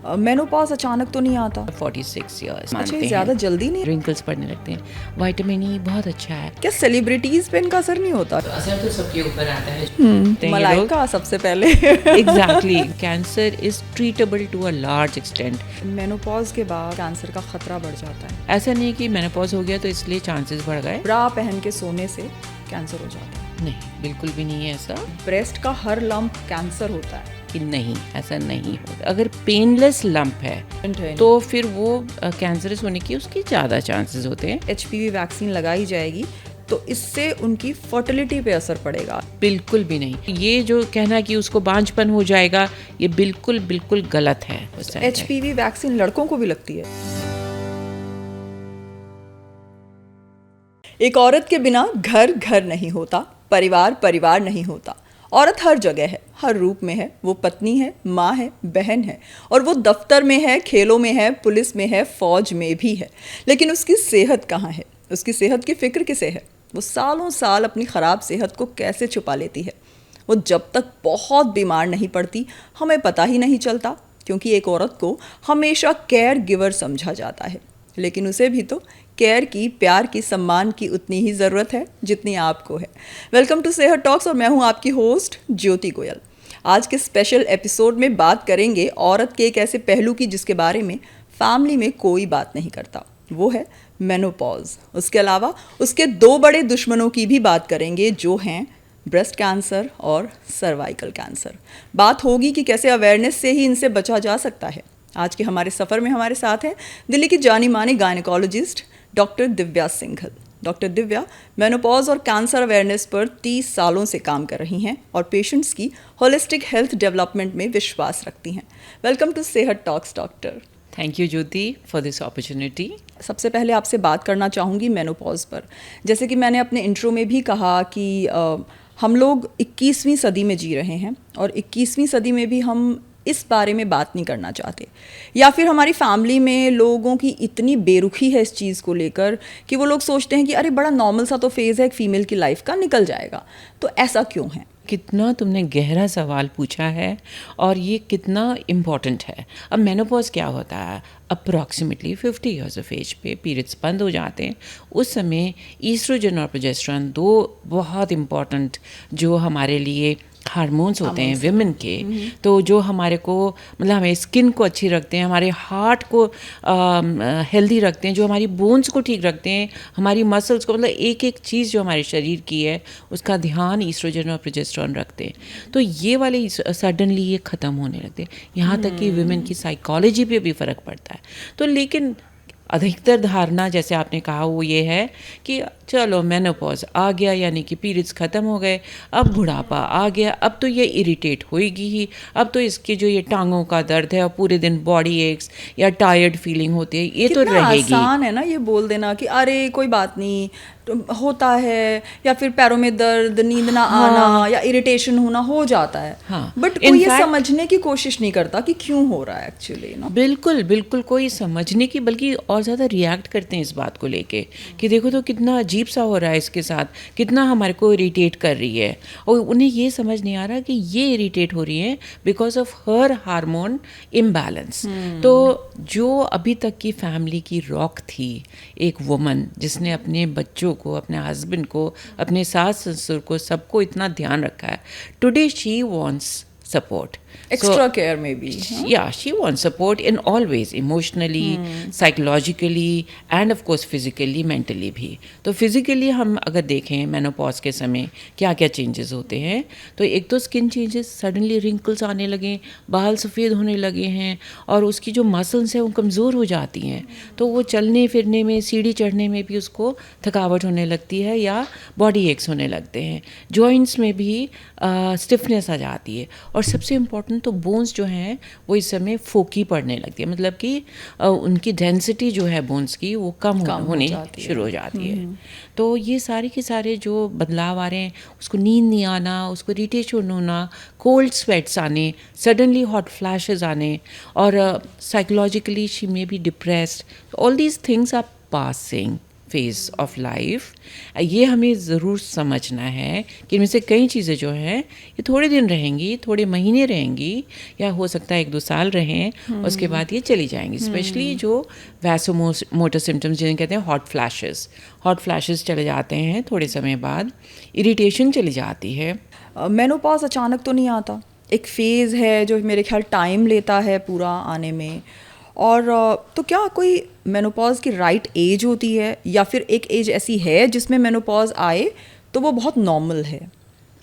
Menopause अचानक तो नहीं आता? 46 ईयर्स अच्छा, ज़्यादा जल्दी नहीं? रिंकल्स पड़ने लगते हैं। विटामिन ई बहुत अच्छा है। क्या सेलिब्रिटीज पे इनका असर नहीं होता? तो असर तो सबके ऊपर आता है। मलाइका सबसे पहले। Exactly. Cancer is treatable to a large extent. Menopause के बाद कैंसर का खतरा बढ़ जाता है। ऐसा नहीं कि मेनोपॉज हो गया तो इसलिए चांसेस बढ़ गए। ब्रा पहन के सोने से कैंसर हो जाता है? नहीं, बिल्कुल भी नहीं है ऐसा। ब्रेस्ट का हर लंप कैंसर होता है? कि नहीं, ऐसा नहीं होता। अगर पेनलेस लंप है तो फिर वो कैंसरस होने की उसकी ज़्यादा चांसेस होते हैं। HPV वैक्सीन लगाई जाएगी तो इससे उनकी फर्टिलिटी पे असर पड़ेगा? बिल्कुल भी नहीं। ये जो कहना कि उसको बांझपन हो जाएगा, ये बिल्कुल बिल्कुल गलत है। HPV वैक्सीन लड़कों को भी लगती है? एक औरत के बिना घर घर नहीं होता, परिवार परिवार नहीं होता। औरत हर जगह है, हर रूप में है। वो पत्नी है, माँ है, बहन है, और वो दफ्तर में है, खेलों में है, पुलिस में है, फौज में भी है। लेकिन उसकी सेहत कहाँ है? उसकी सेहत की फिक्र किसे है? वो सालों साल अपनी ख़राब सेहत को कैसे छुपा लेती है? वो जब तक बहुत बीमार नहीं पड़ती हमें पता ही नहीं चलता, क्योंकि एक औरत को हमेशा केयर गिवर समझा जाता है। लेकिन उसे भी तो केयर की, प्यार की, सम्मान की उतनी ही ज़रूरत है जितनी आपको है। वेलकम टू सेहत टॉक्स और मैं हूँ आपकी होस्ट ज्योति गोयल। आज के स्पेशल एपिसोड में बात करेंगे औरत के एक ऐसे पहलू की जिसके बारे में फैमिली में कोई बात नहीं करता, वो है मेनोपॉज। उसके अलावा उसके दो बड़े दुश्मनों की भी बात करेंगे, जो हैं ब्रेस्ट कैंसर और सर्वाइकल कैंसर। बात होगी कि कैसे अवेयरनेस से ही इनसे बचा जा सकता है। आज के हमारे सफ़र में हमारे साथ हैं दिल्ली की जानी मानी gynaecologist doctor Divya Singhal. Doctor Divya menopause और कैंसर अवेयरनेस पर 30 सालों से काम कर रही हैं और पेशेंट्स की होलिस्टिक हेल्थ डेवलपमेंट में विश्वास रखती हैं। वेलकम टू सेहत talks doctor. Thank you Jyoti for this opportunity. सबसे पहले आपसे बात करना चाहूँगी मेनोपॉज पर। जैसे कि मैंने अपने इंट्रो में भी कहा कि हम लोग 21वीं सदी में जी रहे हैं और 21वीं सदी में भी हम इस बारे में बात नहीं करना चाहते, या फिर हमारी फैमिली में लोगों की इतनी बेरुखी है इस चीज़ को लेकर कि वो लोग सोचते हैं कि अरे बड़ा नॉर्मल सा तो फेज़ है एक फ़ीमेल की लाइफ का, निकल जाएगा। तो ऐसा क्यों है? कितना तुमने गहरा सवाल पूछा है और ये कितना इम्पॉर्टेंट है। अब मेनोपॉज क्या होता है? अप्रॉक्सीमेटली 50 ईयर्स ऑफ एज पे पीरियड्स बंद हो जाते हैं। उस समय ईस्ट्रोजन और प्रोजेस्टेरोन दो बहुत इम्पॉर्टेंट जो हमारे लिए हार्मोन्स होते हैं विमेन के, तो जो हमारे को मतलब हमें स्किन को अच्छी रखते हैं, हमारे हार्ट को हेल्दी रखते हैं, जो हमारी बोन्स को ठीक रखते हैं, हमारी मसल्स को, मतलब एक एक चीज़ जो हमारे शरीर की है उसका ध्यान ईस्ट्रोजन और प्रोजेस्टेरोन रखते हैं। तो ये वाले सडनली ये ख़त्म होने लगते हैं, यहाँ तक कि विमेन की साइकोलॉजी पे भी फ़र्क पड़ता है। तो लेकिन अधिकतर धारणा जैसे आपने कहा वो ये है कि चलो मेनोपॉज आ गया यानी कि पीरियड्स ख़त्म हो गए, अब बुढ़ापा आ गया, अब तो ये इरिटेट होएगी ही, अब तो इसके जो ये टांगों का दर्द है और पूरे दिन बॉडी एक्स या टायर्ड फीलिंग होती है ये तो रहेगी। आसान है ना ये बोल देना कि अरे कोई बात नहीं होता है, या फिर पैरों में दर्द, नींद ना आना या इरिटेशन होना हो जाता है। हाँ, बट कोई ये समझने की कोशिश नहीं करता कि क्यों हो रहा है एक्चुअली ना। बिल्कुल बिल्कुल कोई समझने की, बल्कि और ज़्यादा रिएक्ट करते हैं इस बात को लेके कि देखो तो कितना अजीब सा हो रहा है इसके साथ, कितना हमारे को इरिटेट कर रही है, और उन्हें ये समझ नहीं आ रहा कि ये इरिटेट हो रही है because of her hormone imbalance. तो जो अभी तक की फैमिली की रॉक थी, एक वुमन जिसने अपने बच्चों को, अपने हस्बैंड को, अपने सास ससुर को, सबको इतना ध्यान रखा है, today she wants support, extra care maybe, yeah, she wants support in all ways, emotionally, psychologically and of course physically, mentally भी। तो physically हम अगर देखें मेनोपॉज के समय क्या क्या चेंजेस होते हैं, तो एक तो स्किन चेंजेस, सडनली रिंकल्स आने लगे, बाल सफ़ेद होने लगे हैं, और उसकी जो मसल्स हैं वो कमज़ोर हो जाती हैं, तो वो चलने फिरने में, सीढ़ी चढ़ने में भी उसको थकावट होने लगती है या बॉडी एक्स होने लगते हैं। जॉइंट्स में भी स्टिफनेस आ जाती है, और सबसे इम्पॉर्टेंट तो बोन्स जो हैं वो इस समय फोकी पड़ने लगती है, मतलब कि उनकी डेंसिटी जो है बोन्स की वो कम होने शुरू हो जाती है। तो ये सारे के सारे जो बदलाव आ रहे हैं, उसको नींद नहीं आना, उसको इरिटेशन होना, कोल्ड स्वेट्स आने, सडनली हॉट फ्लैशेस आने, और psychologically she may be depressed, all these things are passing phase of life, ये हमें ज़रूर समझना है कि इनमें से कई चीज़ें जो हैं ये थोड़े दिन रहेंगी, थोड़े महीने रहेंगी, या हो सकता है 1-2 साल रहें, उसके बाद ये चली जाएंगी। स्पेशली जो वैसोमोटर सिम्टम्स जिन्हें कहते हैं हॉट फ्लैशेस चले जाते हैं थोड़े समय बाद, इरिटेशन चली जाती है। मेनोपॉज अचानक तो नहीं आता, एक फेज़ है जो मेरे ख्याल टाइम लेता है पूरा आने में। और तो क्या कोई मेनोपॉज की राइट एज होती है, या फिर एक एज ऐसी है जिसमें मेनोपॉज आए तो वो बहुत नॉर्मल है?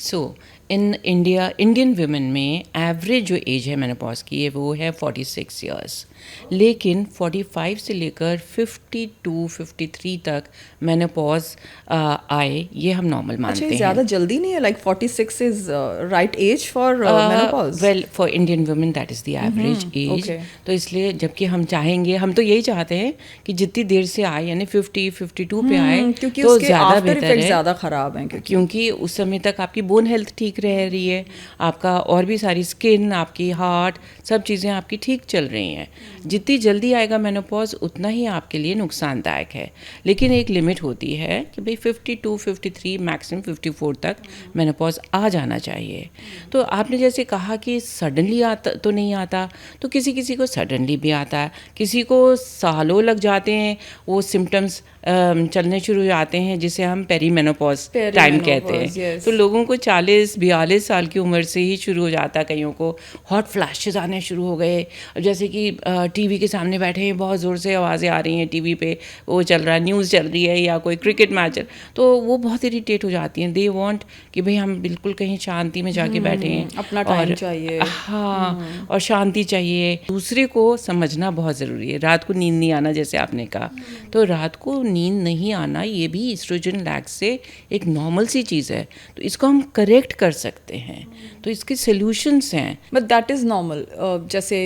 सो इन इंडियन वुमेन में एवरेज जो एज है मेनोपॉज की है वो है 46 इयर्स, लेकिन 45 से लेकर 52-53 तक मेनोपॉज आए, ये हम नॉर्मल मानते हैं। ज़्यादा जल्दी नहीं है, like 46 is right age for menopause? Well, for Indian women that is the average age. तो इसलिए जबकि हम चाहेंगे, हम तो यही चाहते हैं कि जितनी देर से आए, यानी 50-52 पे आए, क्योंकि तो उसके ज़्यादा आफ्टर बेहतर इफेक्ट है, ज़्यादा ख़राब हैं। क्योंकि उस समय तक आपकी बोन हेल्थ ठीक रह रही है, आपका और भी सारी स्किन, आपकी हार्ट, सब चीज़ें आपकी ठीक चल रही हैं। जितनी जल्दी आएगा मेनोपॉज उतना ही आपके लिए नुकसानदायक है, लेकिन एक लिमिट होती है कि भाई 52-53 मैक्सिमम 54 तक मेनोपॉज आ जाना चाहिए। तो आपने जैसे कहा कि सडनली आता तो नहीं आता, तो किसी किसी को सडनली भी आता है, किसी को सालों लग जाते हैं वो सिम्टम्स चलने शुरू हो जाते हैं, जिसे हम पेरीमेनोपॉज टाइम कहते हैं। yes. तो लोगों को 40-42 साल की उम्र से ही शुरू हो जाता है, कईयों को हॉट फ्लैशेस आने शुरू हो गए, जैसे कि टीवी के सामने बैठे हैं, बहुत ज़ोर से आवाज़ें आ रही हैं, टीवी पे वो चल रहा है, न्यूज़ चल रही है या कोई क्रिकेट मैच, तो वो बहुत इरिटेट हो जाती हैं। दे वांट कि भाई हम बिल्कुल कहीं शांति में जाके बैठे हैं, अपना टाइम चाहिए। हाँ, और शांति चाहिए। दूसरे को समझना बहुत ज़रूरी है। रात को नींद नहीं आना, जैसे आपने कहा, तो रात को नींद नहीं आना ये भी ईस्ट्रोजन लैग से एक नॉर्मल सी चीज़ है, तो इसको हम करेक्ट कर सकते हैं, तो इसके सॉल्यूशंस हैं। But that is normal. जैसे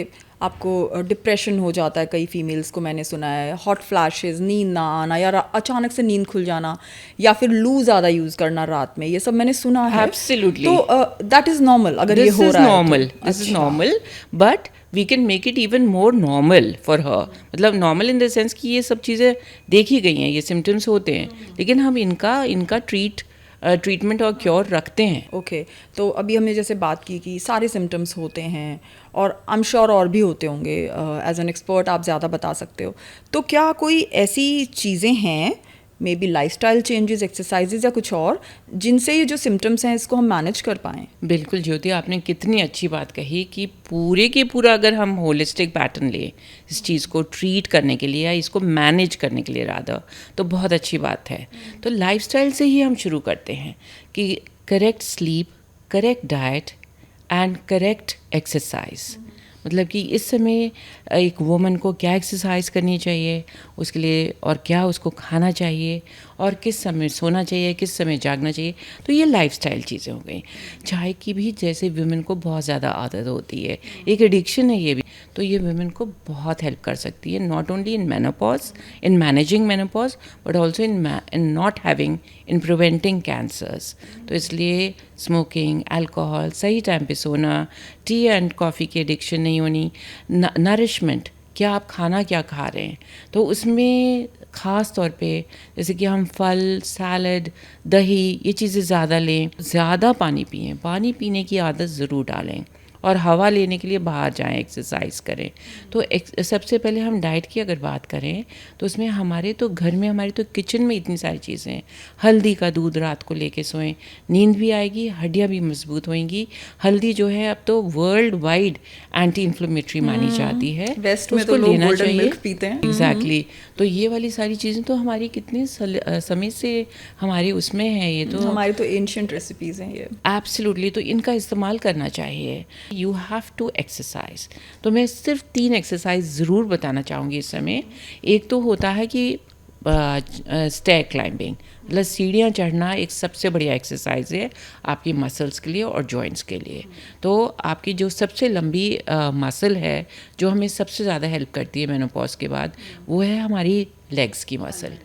आपको डिप्रेशन हो जाता है, कई फीमेल्स को मैंने सुना है, हॉट फ्लैशेस, नींद ना आना, या अचानक से नींद खुल जाना, या फिर लू ज़्यादा यूज़ करना रात में, ये सब मैंने सुना है। Absolutely. तो दैट इज़ नॉर्मल अगर ये हो रहा है तो। This is normal, but we can make it even more normal for her. मतलब नॉर्मल इन द सेंस कि ये सब चीज़ें देखी गई हैं, ये सिम्टम्स होते हैं, लेकिन हम इनका ट्रीटमेंट और क्योर रखते हैं। ओके तो अभी हमने जैसे बात की कि सारे सिम्टम्स होते हैं, और आई एम श्योर और भी होते होंगे, एज एन एक्सपर्ट आप ज़्यादा बता सकते हो। तो क्या कोई ऐसी चीज़ें हैं, may be lifestyle changes, exercises या कुछ और, जिनसे ये जो सिम्टम्स हैं इसको हम मैनेज कर पाएँ? बिल्कुल ज्योति, आपने कितनी अच्छी बात कही कि पूरे के पूरा अगर हम होलिस्टिक पैटर्न लें इस चीज़ को ट्रीट करने के लिए या इसको मैनेज करने के लिए रादर, तो बहुत अच्छी बात है। तो लाइफस्टाइल से ही हम शुरू करते हैं कि correct sleep, correct diet and correct exercise. मतलब कि इस समय एक वुमन को क्या एक्सरसाइज करनी चाहिए उसके लिए, और क्या उसको खाना चाहिए, और किस समय सोना चाहिए, किस समय जागना चाहिए, तो ये लाइफस्टाइल चीज़ें हो गई। चाय की भी जैसे वुमेन को बहुत ज़्यादा आदत होती है, एक एडिक्शन है ये भी, तो ये वुमेन को बहुत हेल्प कर सकती है, not only in menopause, in managing menopause, but also in not having, in preventing cancers. तो इसलिए स्मोकिंग, अल्कोहल, सही टाइम पे सोना, टी एंड कॉफ़ी की एडिक्शन नहीं होनी, नरिशमेंट, क्या आप खाना क्या खा रहे हैं, तो उसमें ख़ास तौर पे जैसे कि हम फल, सैलड, दही, ये चीज़ें ज़्यादा लें, ज़्यादा पानी पिएं, पानी पीने की आदत ज़रूर डालें, और हवा लेने के लिए बाहर जाएं, एक्सरसाइज करें। तो सबसे पहले हम डाइट की अगर बात करें तो उसमें हमारे तो घर में, हमारे तो किचन में इतनी सारी चीज़ें हैं। हल्दी का दूध रात को लेके सोएं, नींद भी आएगी, हड्डियाँ भी मजबूत होएंगी। हल्दी जो है अब तो वर्ल्ड वाइड एंटी इन्फ्लेमेटरी मानी जाती है, वेस्ट में तो लोग गोल्डन मिल्क पीते हैं। एग्जैक्टली। तो ये वाली सारी चीज़ें तो हमारी कितने समय से हमारे उसमें है, ये तो हमारी तो एंशिएंट रेसिपीज़ हैं ये। एब्सोल्युटली, तो इनका इस्तेमाल करना चाहिए। You have to exercise. तो मैं सिर्फ 3 एक्सरसाइज ज़रूर बताना चाहूँगी इस समय। एक तो होता है कि स्टेयर क्लाइंबिंग, मतलब सीढ़ियाँ चढ़ना एक सबसे बढ़िया एक्सरसाइज है आपकी मसल्स के लिए और जॉइंट्स के लिए। तो आपकी जो सबसे लंबी मसल है जो हमें सबसे ज़्यादा हेल्प करती है मेनोपॉज के बाद, वो है हमारी लेग्स की मसल।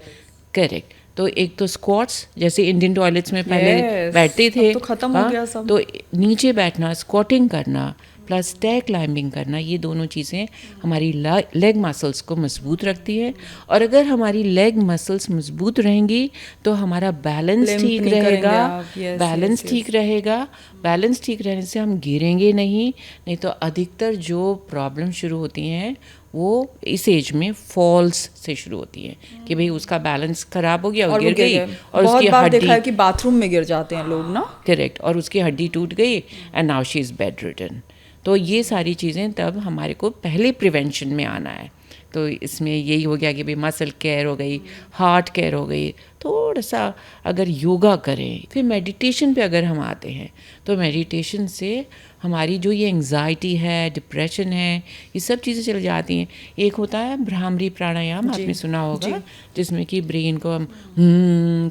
करेक्ट। तो एक तो स्क्वाट्स, जैसे इंडियन टॉयलेट्स में पहले बैठते थे, तो खत्म हो गया सब। तो नीचे बैठना, स्क्वाटिंग करना, प्लस स्टेयर क्लाइंबिंग करना, ये दोनों चीज़ें हमारी लेग मसल्स को मजबूत रखती है। और अगर हमारी लेग मसल्स मजबूत रहेंगी तो हमारा बैलेंस Limp ठीक नहीं करेंगे रहेगा। आप, yes, बैलेंस yes, ठीक रहेगा। बैलेंस ठीक रहने से हम गिरेंगे नहीं तो अधिकतर जो प्रॉब्लम शुरू होती हैं वो इस एज में फॉल्स से शुरू होती हैं कि भाई उसका बैलेंस खराब हो गया और और वो गिर गई गए। और बहुत उसकी बार देखा हड्डी, है कि बाथरूम में गिर जाते हैं लोग ना। करेक्ट, और उसकी हड्डी टूट गई and now she is bed ridden. तो ये सारी चीज़ें तब हमारे को पहले प्रिवेंशन में आना है। तो इसमें यही हो गया कि भाई मसल केयर हो गई, हार्ट केयर हो गई, थोड़ा सा अगर योगा करें। फिर मेडिटेशन पे अगर हम आते हैं तो मेडिटेशन से हमारी जो ये एंग्जाइटी है, डिप्रेशन है, ये सब चीज़ें चल जाती हैं। एक होता है भ्रामरी प्राणायाम, आपने सुना होगा, जिसमें कि ब्रेन को हम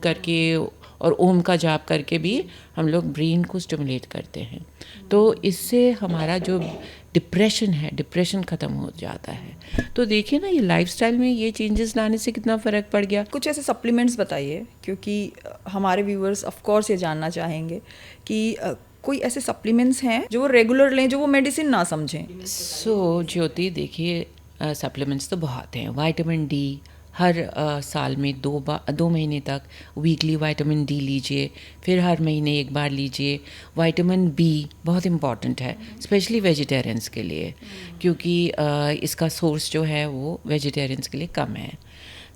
करके और ओम का जाप करके भी हम लोग ब्रेन को स्टिमुलेट करते हैं। तो इससे हमारा जो डिप्रेशन है, डिप्रेशन ख़त्म हो जाता है। तो देखिए ना, ये लाइफस्टाइल में ये चेंजेस लाने से कितना फ़र्क पड़ गया। कुछ ऐसे सप्लीमेंट्स बताइए, क्योंकि हमारे व्यूअर्स ऑफ कोर्स ये जानना चाहेंगे कि कोई ऐसे सप्लीमेंट्स हैं जो वो रेगुलर लें, जो वो मेडिसिन ना समझें। सो ज्योति, देखिए सप्लीमेंट्स तो बहुत हैं। विटामिन डी हर साल में 2 महीने तक वीकली विटामिन डी लीजिए, फिर हर महीने एक बार लीजिए। विटामिन बी बहुत इम्पॉर्टेंट है, स्पेशली वेजिटेरियंस के लिए, क्योंकि इसका सोर्स जो है वो वेजिटेरियंस के लिए कम है।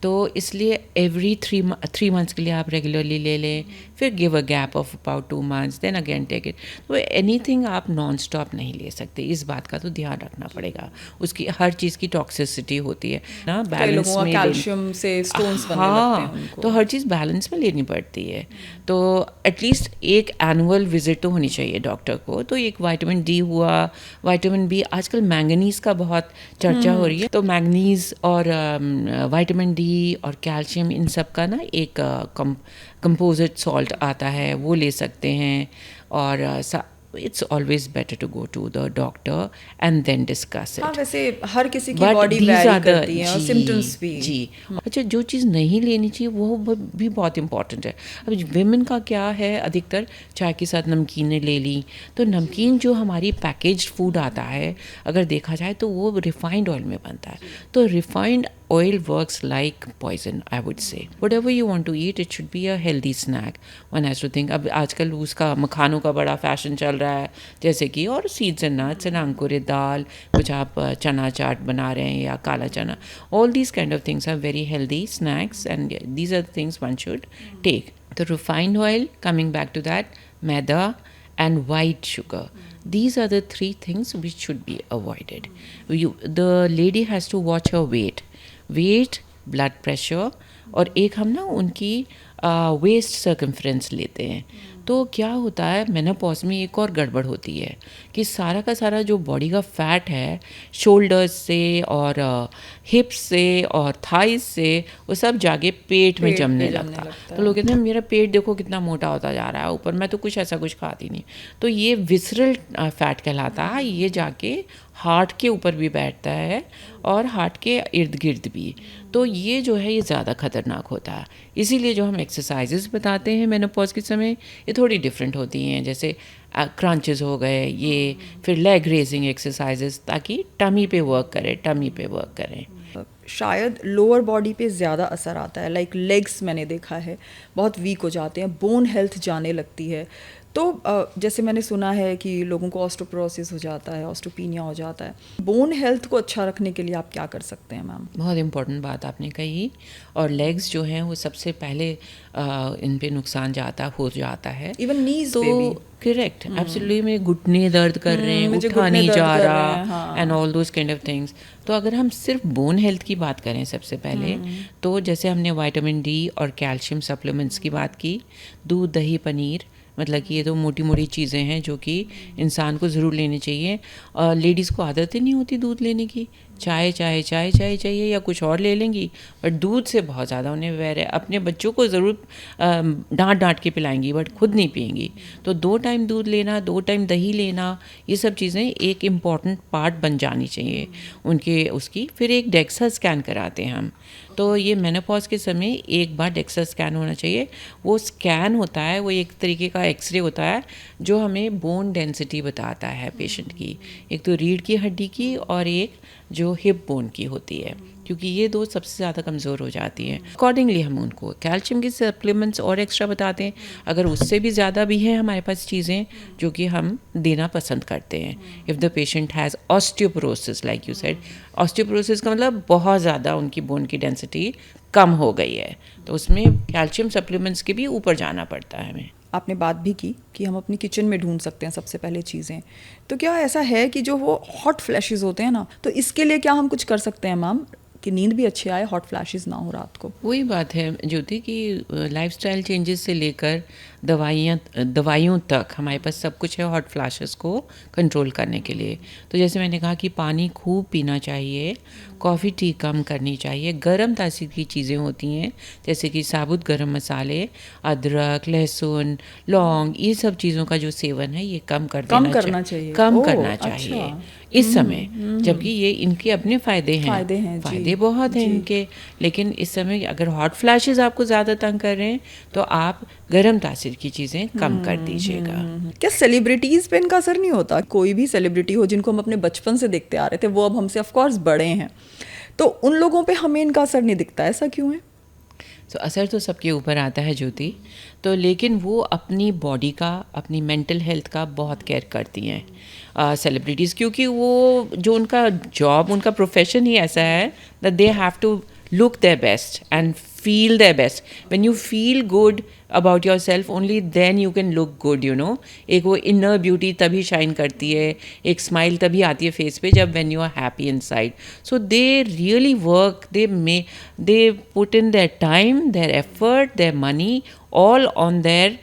तो इसलिए एवरी 3 मंथ्स के लिए आप रेगुलरली ले लें, फिर give a gap of about 2 months, then again take it. तो एनीथिंग आप नॉन स्टॉप नहीं ले सकते, इस बात का तो ध्यान रखना पड़ेगा। उसकी हर चीज़ की टॉक्सिसिटी होती है ना, बैलेंस में कैल्शियम से स्टोन्स बनने लगते हैं उनको। तो हर चीज़ बैलेंस में लेनी पड़ती है। तो एटलीस्ट एक एनुअल विजिट तो होनी चाहिए डॉक्टर को। तो एक विटामिन डी हुआ, विटामिन बी, आजकल मैंगनीज का बहुत चर्चा हो रही है, तो मैंगनीज और विटामिन डी और कैल्शियम, इन सब का ना एक कंपोजिट सॉल्ट आता है, वो ले सकते हैं। और it's always better to go to the doctor and then discuss it. हाँ, वैसे हर किसी की बॉडी वैरी करती है और सिम्टम्स भी। जी। अच्छा, जो चीज़ नहीं लेनी चाहिए वो भी बहुत इंपॉर्टेंट है। अब विमेन का क्या है, अधिकतर चाय के साथ नमकीनें ले ली, तो नमकीन जो हमारी पैकेज्ड फूड आता है, अगर देखा जाए तो वो रिफाइंड ऑयल में बनता है। तो refined oil works like poison, I would say. Whatever you want to eat, it should be a healthy snack. One has to think. अब आजकल उसका मखानों का बड़ा फैशन चल रहा है, जैसे कि, और सीड्स एंड नट्स एंड अंकुरित दाल, कुछ आप चना चाट बना रहे हैं या काला चना, all these kind of things are very healthy snacks and these are the things one should take. The refined oil, coming back to that, maida and white sugar. These are the 3 things which should be avoided. The lady has to watch her weight, blood pressure, और एक हम ना उनकी waste circumference लेते हैं। तो क्या होता है, मेनोपॉज में एक और गड़बड़ होती है कि सारा का सारा जो बॉडी का फैट है, शोल्डर्स से और हिप्स से और थाइस से, वो सब जाके पेट में जमने लगता है। तो लोग कहते हैं मेरा पेट देखो कितना मोटा होता जा रहा है, ऊपर मैं तो कुछ ऐसा कुछ खाती नहीं। तो ये विसरल फैट कहलाता है, ये जाके हार्ट के ऊपर भी बैठता है और हार्ट के इर्द गिर्द भी। तो ये जो है ये ज़्यादा खतरनाक होता है। इसीलिए जो हम एक्सरसाइजेस बताते हैं मेनोपॉज के समय, ये थोड़ी डिफरेंट होती हैं, जैसे क्रंचेस हो गए, ये फिर लेग रेजिंग एक्सरसाइजेस, ताकि टमी पे वर्क करें। शायद लोअर बॉडी पे ज़्यादा असर आता है, लाइक लेग्स मैंने देखा है बहुत वीक हो जाते हैं, बोन हेल्थ जाने लगती है। तो जैसे मैंने सुना है कि लोगों को ऑस्टोपोरोसिस हो जाता है, ऑस्टोपीनिया हो जाता है। बोन हेल्थ को अच्छा रखने के लिए आप क्या कर सकते हैं मैम? बहुत इंपॉर्टेंट बात आपने कही। और लेग्स जो हैं वो सबसे पहले इन पे नुकसान हो जाता है, इवन नीज तो पे भी। Correct, absolutely. में घुटने दर्द कर रहे हैं, उठा नहीं जा रहा, and all those kind of things. तो अगर हम सिर्फ बोन हेल्थ की बात करें सबसे पहले, तो जैसे हमने विटामिन डी और कैल्शियम सप्लीमेंट्स की बात की, दूध, दही, पनीर, मतलब कि ये तो मोटी मोटी चीज़ें हैं जो कि इंसान को ज़रूर लेनी चाहिए। लेडीज़ को आदत ही नहीं होती दूध लेने की, चाय चाहिए या कुछ और ले लेंगी, बट दूध से बहुत ज़्यादा उन्हें वैर है। अपने बच्चों को ज़रूर डांट के पिलाएंगी, बट खुद नहीं पिएंगी। तो 2 टाइम दूध लेना, 2 टाइम दही लेना, ये सब चीज़ें एक इम्पॉर्टेंट पार्ट बन जानी चाहिए उनके उसकी। फिर एक डेक्सा स्कैन कराते हैं हम, तो ये मेनोपॉज के समय एक बार DEXA स्कैन होना चाहिए। वो स्कैन होता है, वो एक तरीके का एक्सरे होता है जो हमें बोन डेंसिटी बताता है पेशेंट की, एक तो रीढ़ की हड्डी की और एक जो हिप बोन की होती है, क्योंकि ये दो सबसे ज़्यादा कमज़ोर हो जाती हैं। अकॉर्डिंगली हम उनको कैल्शियम की सप्लीमेंट्स और एक्स्ट्रा बताते हैं। अगर उससे भी ज़्यादा भी है हमारे पास चीज़ें जो कि हम देना पसंद करते हैं। If the patient has osteoporosis, like you said, osteoporosis का मतलब बहुत ज़्यादा उनकी बोन की डेंसिटी कम हो गई है, तो उसमें कैल्शियम सप्लीमेंट्स के भी ऊपर जाना पड़ता है हमें। आपने बात भी की कि हम अपनी किचन में ढूंढ सकते हैं सबसे पहले चीज़ें, तो क्या ऐसा है कि जो वो हॉट फ्लैशेस होते हैं ना, तो इसके लिए क्या हम कुछ कर सकते हैं मैम कि नींद भी अच्छी आए, हॉट फ्लैशेस ना हो रात को? वही बात है ज्योति कि लाइफस्टाइल चेंजेस से लेकर दवाइयों तक हमारे पास सब कुछ है हॉट फ्लैशेस को कंट्रोल करने के लिए। तो जैसे मैंने कहा कि पानी खूब पीना चाहिए, कॉफ़ी टी कम करनी चाहिए, गरम तासीर की चीज़ें होती हैं जैसे कि साबुत गरम मसाले, अदरक, लहसुन, लौंग, ये सब चीज़ों का जो सेवन है ये कम करना चाहिए। अच्छा। इस समय, जबकि ये इनके अपने फ़ायदे हैं, फ़ायदे बहुत हैं इनके, लेकिन इस समय अगर हॉट फ्लैशेस आपको ज़्यादा तंग कर रहे हैं तो आप गरम तासीर की चीज़ें कम कर दीजिएगा। क्या सेलिब्रिटीज़ पे इनका असर नहीं होता? कोई भी सेलिब्रिटी हो जिनको हम अपने बचपन से देखते आ रहे थे, वो अब हमसे ऑफ कोर्स बड़े हैं, तो उन लोगों पे हमें इनका असर नहीं दिखता, ऐसा क्यों है? तो असर तो सबके ऊपर आता है ज्योति, तो लेकिन वो अपनी बॉडी का, अपनी मेंटल हेल्थ का बहुत केयर करती हैं सेलिब्रिटीज़, क्योंकि वो जो उनका जॉब, उनका प्रोफेशन ही ऐसा है that they have to look their best and feel their best. When you feel good about yourself, only then you can look good, you know. एक वो inner beauty तभी shine करती है, एक smile तभी आती है face पे जब when you are happy inside. So they really work, they put in their time, their effort, their money, all on their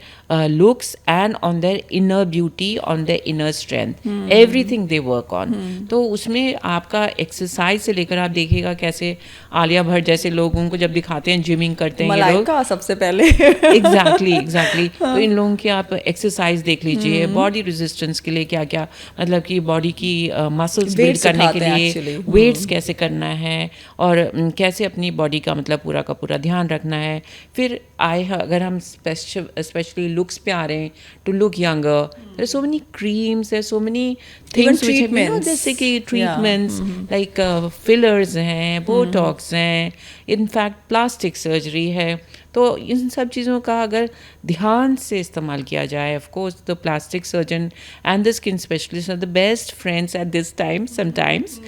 looks and on their inner beauty, on their inner strength. Everything they work on. तो उसमें आपका exercise से लेकर आप देखिएगा कैसे आलिया भट्ट जैसे लोगों को जब दिखाते हैं जिमिंग करते हैं ये लोग, मलाइका सबसे पहले एग्जैक्टली तो इन लोगों की आप एक्सरसाइज देख लीजिए, बॉडी रेजिस्टेंस के लिए क्या क्या, मतलब कि बॉडी की मसल्स बिल्ड करने के लिए वेट्स कैसे करना है और कैसे अपनी बॉडी का मतलब पूरा का पूरा ध्यान रखना है। फिर अगर हम स्पेशली लुक्स पे आ रहे हैं, to look younger, there are so many creams, there are so many things which have, जैसे कि ट्रीटमेंट्स लाइक फिलर्स हैं, बोटॉक्स हैं, इनफैक्ट प्लास्टिक सर्जरी है। तो इन सब चीज़ों का अगर ध्यान से इस्तेमाल किया जाए, of course the plastic surgeon and the skin specialist are the best friends at this time sometimes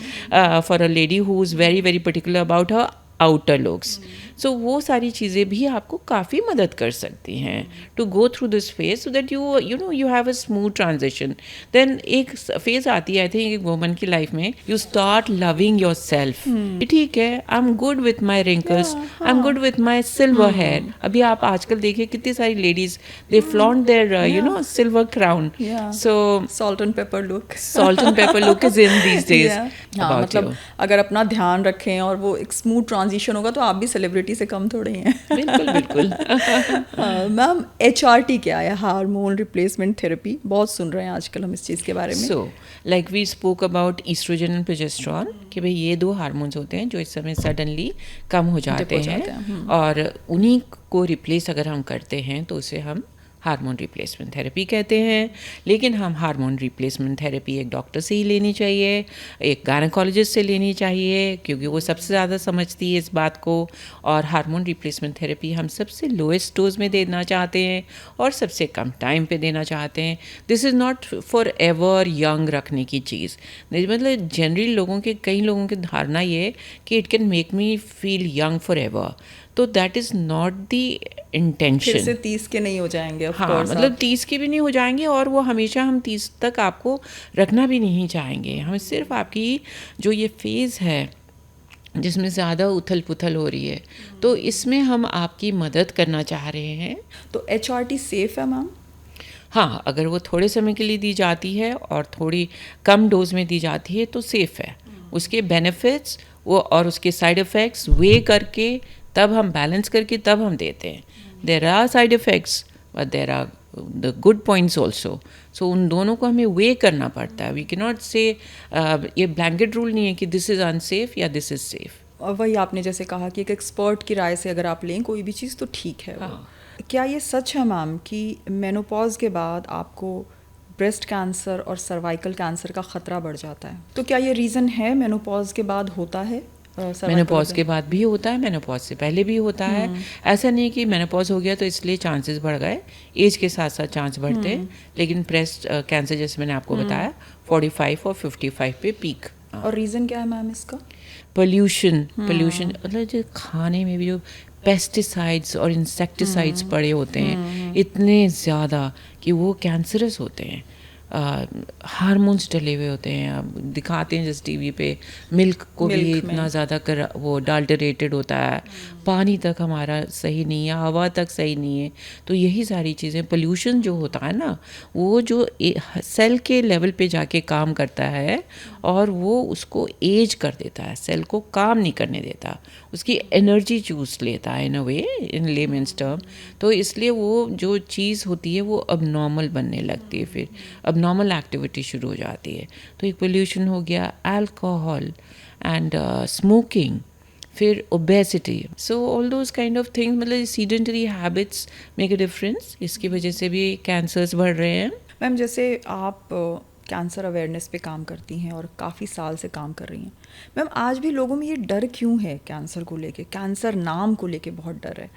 for a lady who is very very particular about her outer looks. So वो सारी चीज़ें भी आपको काफ़ी मदद कर सकती हैं to go through this phase so that you know you have a smooth transition. Then एक फेज आती है आई थिंक एक वुमन की लाइफ में, यू स्टार्ट लविंग योर सेल्फ। ठीक है, I am good with my wrinkles, I am good with my silver hair. अभी आप आजकल देखिए कितनी सारी ladies they flaunt their you know silver crown. So salt and pepper look is in these days. मतलब अगर अपना ध्यान रखें और वो एक स्मूथ ट्रांजिशन होगा तो आप भी सेलिब्रिटी से कम थोड़े ही हैं। बिल्कुल मैम HRT क्या है? हार्मोन रिप्लेसमेंट थेरेपी, बहुत सुन रहे हैं आजकल हम इस चीज़ के बारे में। So like we spoke about oestrogen and progesterone कि भाई ये दो हार्मोन्स होते हैं जो इस समय सडनली कम हो जाते हैं और उन्हीं को रिप्लेस अगर हम करते हैं तो उसे हम हार्मोन रिप्लेसमेंट थेरेपी कहते हैं। लेकिन हम हार्मोन रिप्लेसमेंट थेरेपी एक डॉक्टर से ही लेनी चाहिए, एक गायनेकोलॉजिस्ट से लेनी चाहिए, क्योंकि वो सबसे ज़्यादा समझती है इस बात को। और हार्मोन रिप्लेसमेंट थेरेपी हम सबसे लोएस्ट डोज में देना चाहते हैं और सबसे कम टाइम पे देना चाहते हैं। This is not for ever young रखने की चीज़, मतलब जनरली कई लोगों की धारणा ये कि it can make me feel young forever, तो that is not the intention. फिर से 30 के नहीं हो जाएंगे, हाँ, मतलब 30 के भी नहीं हो जाएंगे और वो हमेशा हम 30 तक आपको रखना भी नहीं चाहेंगे। हम सिर्फ आपकी जो ये फेज़ है जिसमें ज़्यादा उथल पुथल हो रही है, तो इसमें हम आपकी मदद करना चाह रहे हैं। तो HRT सेफ़ है मैम? हाँ, अगर वो थोड़े समय के लिए दी जाती है और थोड़ी कम डोज में दी जाती है तो सेफ़ है। उसके बेनिफिट्स वो और उसके साइड इफ़ेक्ट्स वे करके तब हम बैलेंस करके तब हम देते हैं। There are side effects but there are the good points also. So उन दोनों को हमें वे करना पड़ता है। वी कैन नॉट से ये ब्लैंकेट रूल नहीं है कि दिस इज़ अनसेफ या दिस इज़ सेफ। और वही आपने जैसे कहा कि एक एक्सपर्ट की राय से अगर आप लें कोई भी चीज़ तो ठीक है वो। हाँ। क्या ये सच है मैम कि मेनोपॉज के बाद आपको ब्रेस्ट कैंसर और सर्वाइकल कैंसर का ख़तरा बढ़ जाता है? तो क्या ये रीज़न है मेनोपॉज के बाद होता है cervical मेनोपॉज का? के बाद भी होता है, मेनोपॉज से पहले भी होता है। ऐसा नहीं कि मेनोपॉज हो गया तो इसलिए चांसेस बढ़ गए, एज के साथ साथ चांस बढ़ते हैं। लेकिन ब्रेस्ट कैंसर जैसे मैंने आपको बताया 45 और 55 पे पीक। और रीज़न क्या है मैम इसका? पोल्यूशन मतलब जो खाने में भी जो पेस्टिसाइड्स और इंसेक्टिसाइड्स पड़े होते हैं इतने ज़्यादा कि वो कैंसरस होते हैं। हार्मोन्स डले हुए होते हैं, अब दिखाते हैं जैसे टीवी पे, मिल्क को भी मिल्क में। इतना ज़्यादा वो अडल्टरेटेड होता है, पानी तक हमारा सही नहीं है, हवा तक सही नहीं है। तो यही सारी चीज़ें, पोल्यूशन जो होता है ना, वो जो सेल के लेवल पे जाके काम करता है और वो उसको एज कर देता है, सेल को काम नहीं करने देता, उसकी एनर्जी चूस लेता है इन अ वे, इन लेमेंस टर्म। तो इसलिए वो जो चीज़ होती है वो अबनॉर्मल बनने लगती है, फिर अबनॉर्मल एक्टिविटी शुरू हो जाती है। तो एक पोल्यूशन हो गया, अल्कोहल एंड स्मोकिंग, फिर obesity, so all those kind of things, मतलब sedentary habits make a difference. इसकी वजह से भी कैंसर्स बढ़ रहे हैं। मैम जैसे आप कैंसर अवेयरनेस पे काम करती हैं और काफ़ी साल से काम कर रही हैं, मैम आज भी लोगों में ये डर क्यों है कैंसर को लेके? कैंसर नाम को लेके बहुत डर है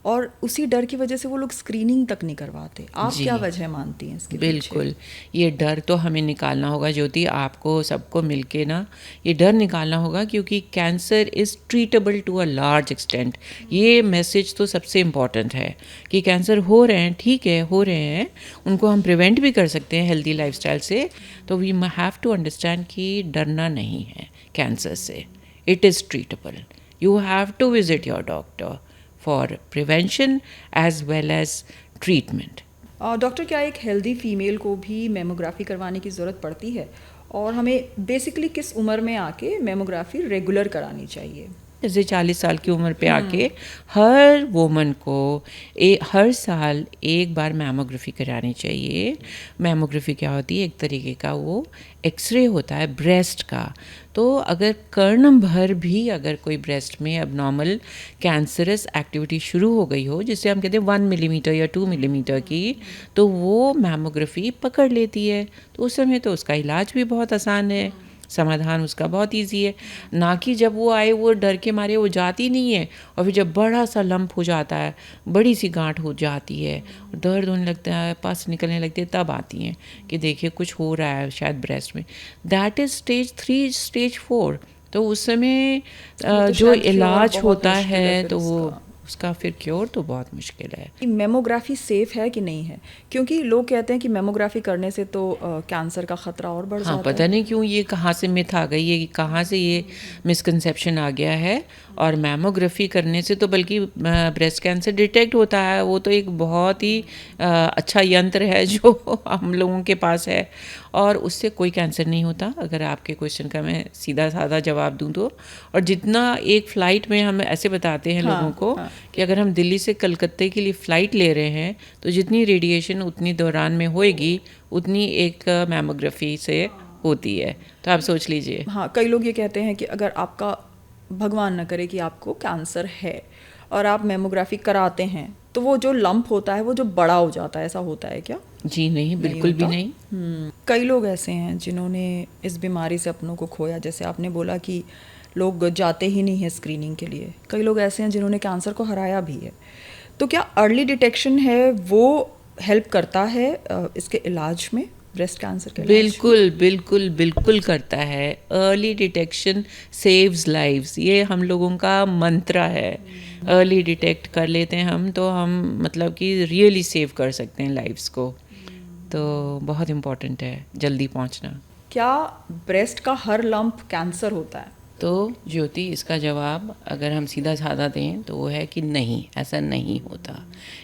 और उसी डर की वजह से वो लोग स्क्रीनिंग तक नहीं करवाते। आप जी। क्या वजह मानती हैं इसके पीछे? बिल्कुल, ये डर तो हमें निकालना होगा ज्योति, आपको सबको मिलके ना ये डर निकालना होगा, क्योंकि cancer is treatable to a large extent. ये मैसेज तो सबसे इम्पॉर्टेंट है कि कैंसर हो रहे हैं, ठीक है, हो रहे हैं, उनको हम प्रिवेंट भी कर सकते हैं हेल्दी लाइफस्टाइल से। तो वी हैव टू अंडरस्टैंड कि डरना नहीं है कैंसर से, it is treatable. You have to visit your doctor for prevention as well as treatment. Doctor क्या एक हेल्दी फीमेल को भी मेमोग्राफी करवाने की ज़रूरत पड़ती है और हमें बेसिकली किस उम्र में आके मेमोग्राफी रेगुलर करानी चाहिए? जैसे 40 साल की उम्र पे आके हर वुमन को हर साल एक बार मैमोग्राफी करानी चाहिए। मैमोग्राफी क्या होती है? एक तरीके का वो एक्सरे होता है ब्रेस्ट का। तो अगर कर्ण भर भी अगर कोई ब्रेस्ट में अबनॉर्मल कैंसरस एक्टिविटी शुरू हो गई हो, जिसे हम कहते हैं 1 मिलीमीटर या 2 मिलीमीटर की, तो वो मैमोग्राफी पकड़ लेती है। तो उस समय तो उसका इलाज भी बहुत आसान है, समाधान उसका बहुत इजी है। ना कि जब वो आए वो डर के मारे वो जाती नहीं है, और फिर जब बड़ा सा लंप हो जाता है, बड़ी सी गांठ हो जाती है, दर्द होने लगता है, पस निकलने लगती है, तब आती हैं कि देखिए कुछ हो रहा है शायद ब्रेस्ट में। That is stage 3, stage 4। तो उस समय तो जो शायद क्योर इलाज बहुत होता मुश्किल है फिर तो वो उसका। उसका फिर क्योर तो बहुत मुश्किल है। कि मेमोग्राफी सेफ है कि नहीं है? क्योंकि लोग कहते हैं कि मेमोग्राफी करने से तो कैंसर का खतरा और बढ़ हाँ, जाता पता है। नहीं क्यों ये कहाँ से मिथ आ गई है, कि कहाँ से ये मिसकंसेप्शन आ गया है। और मैमोग्राफी करने से तो बल्कि ब्रेस्ट कैंसर डिटेक्ट होता है, वो तो एक बहुत ही अच्छा यंत्र है जो हम लोगों के पास है, और उससे कोई कैंसर नहीं होता। अगर आपके क्वेश्चन का मैं सीधा साधा जवाब दूं तो, और जितना एक फ़्लाइट में हम ऐसे बताते हैं हाँ, लोगों को हाँ। कि अगर हम दिल्ली से कलकत्ते के लिए फ़्लाइट ले रहे हैं तो जितनी रेडिएशन उतनी दौरान में होएगी उतनी एक मैमोग्राफी से होती है। तो आप सोच लीजिए। हाँ, कई लोग ये कहते हैं कि अगर आपका भगवान न करे कि आपको कैंसर है और आप मेमोग्राफी कराते हैं तो वो जो लंप होता है वो जो बड़ा हो जाता है, ऐसा होता है क्या? जी नहीं, बिल्कुल भी होता? नहीं। कई लोग ऐसे हैं जिन्होंने इस बीमारी से अपनों को खोया, जैसे आपने बोला कि लोग जाते ही नहीं हैं स्क्रीनिंग के लिए। कई लोग ऐसे हैं जिन्होंने कैंसर को हराया भी है। तो क्या अर्ली डिटेक्शन है वो हेल्प करता है इसके इलाज में, ब्रेस्ट कैंसर के इलाज में? बिल्कुल बिल्कुल बिल्कुल करता है। अर्ली डिटेक्शन सेव्स लाइव्स, ये हम लोगों का मंत्र है। अर्ली डिटेक्ट कर लेते हैं हम तो हम मतलब कि रियली सेव कर सकते हैं लाइव्स को। तो बहुत इम्पॉर्टेंट है जल्दी पहुंचना। क्या ब्रेस्ट का हर लंप कैंसर होता है? तो ज्योति, इसका जवाब अगर हम सीधा साधा दें तो वो है कि नहीं, ऐसा नहीं होता।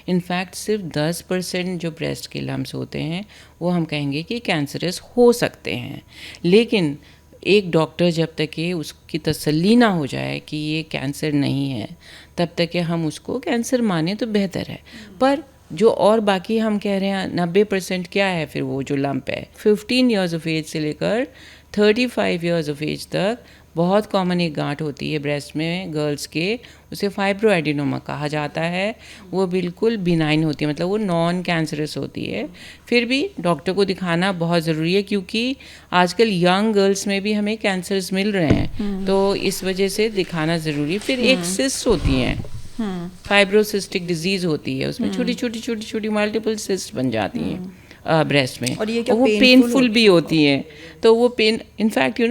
इनफैक्ट सिर्फ 10% जो ब्रेस्ट के लम्प्स होते हैं वो हम कहेंगे कि कैंसरस हो सकते हैं। लेकिन एक डॉक्टर जब तक कि उसकी तसल्ली ना हो जाए कि ये कैंसर नहीं है, तब तक कि हम उसको कैंसर माने तो बेहतर है। पर जो और बाकी हम कह रहे हैं 90% क्या है, फिर वो जो लंप है 15 ईयर्स ऑफ एज से लेकर 35 ईयर्स ऑफ एज तक बहुत कॉमन एक गांठ होती है ब्रेस्ट में गर्ल्स के, उसे फाइब्रोएडिनोमा कहा जाता है। वो बिल्कुल बिनाइन होती है, मतलब वो नॉन कैंसरस होती है। फिर भी डॉक्टर को दिखाना बहुत ज़रूरी है, क्योंकि आजकल यंग गर्ल्स में भी हमें कैंसर्स मिल रहे हैं, तो इस वजह से दिखाना ज़रूरी है। फिर एक सिस्ट होती हैं, फाइब्रोसिस्टिक डिजीज़ होती है, उसमें छोटी छोटी छोटी छोटी मल्टीपल सिस्ट बन जाती हैं ब्रेस्ट में, और ये क्या वो पेनफुल भी होती हैं। तो वो पेन, इनफैक्ट